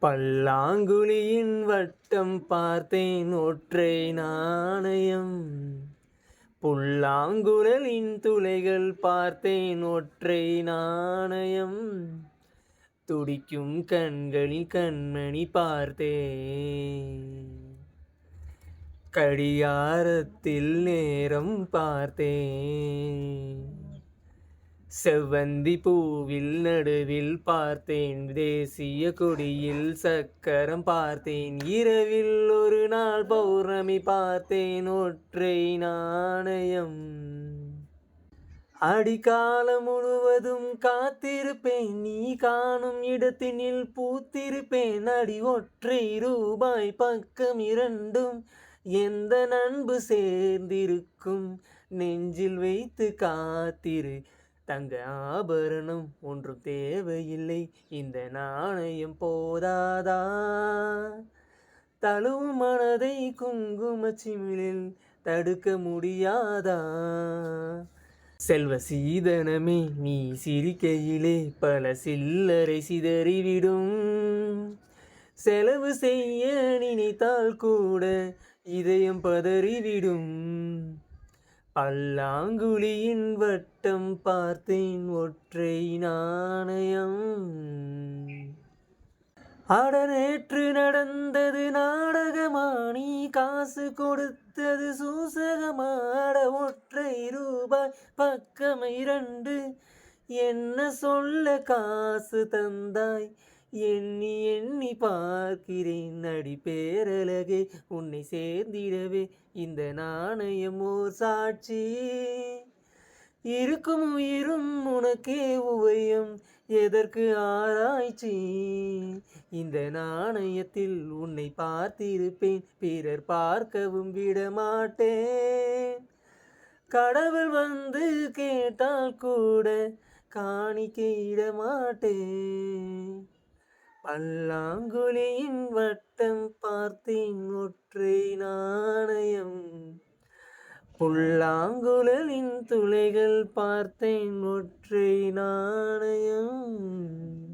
பல்லாங்குழியின் வட்டம் பார்த்தேன் ஒற்றை நாணயம். புல்லாங்குழலின் துளைகள் பார்த்தேன் ஒற்றை நாணயம். துடிக்கும் கண்களில் கண்மணி பார்த்தேன். கடிகாரத்தில் நேரம் பார்த்தேன். செவ்வந்தி பூவில் நடுவில் பார்த்தேன். தேசிய கொடியில் சக்கரம் பார்த்தேன். இரவில் ஒரு நாள் பௌர்ணமி பார்த்தேன் ஒற்றை நாணயம். அடிக்காலம் முழுவதும் காத்திருப்பேன். நீ காணும் இடத்தினில் பூத்திருப்பேன். அடி ஒற்றை ரூபாய் பக்கம் இரண்டும் எந்த நண்பு சேர்ந்திருக்கும். நெஞ்சில் வைத்து காத்திரு. தங்க ஆபரணம் ஒன்றும் தேவையில்லை. இந்த நாணயம் போதாதா? தழுவும் மனதை குங்கும சிமிழில் தடுக்க முடியாதா? செல்வ சீதனமே, நீ சிரிக்கையிலே பல சில்லறை சிதறிவிடும். செலவு செய்ய நினைத்தால் கூட இதயம் பதறிவிடும். பல்லாங்குழியின் வட்டம் பார்த்தேன் ஒற்றை நாணயம். அட நேற்று நடந்தது நாடகமா? நீ காசு கொடுத்தது சூசகமாட. ஒற்றை ரூபாய் பக்கம் இரண்டு என்ன சொல்ல காசு தந்தாய்? எண்ணி எண்ணி பார்க்கிறேன் அடி பேரழகே, உன்னை சேர்ந்திடவே இந்த நாணயம் ஓர் சாட்சி. இருக்கும் உயிரும் உனக்கே உபயம், எதற்கு ஆராய்ச்சி? இந்த நாணயத்தில் உன்னை பார்த்திருப்பேன், பிறர் பார்க்கவும் விடமாட்டேன். கடவுள் வந்து கேட்டால் கூட காணிக்கையிட மாட்டேன். பல்லாங்குழியின் வட்டம் பார்த்தேன் ஒற்றை நாணயம். புல்லாங்குழலின் துளைகள் பார்த்தேன் ஒற்றை நாணயம்.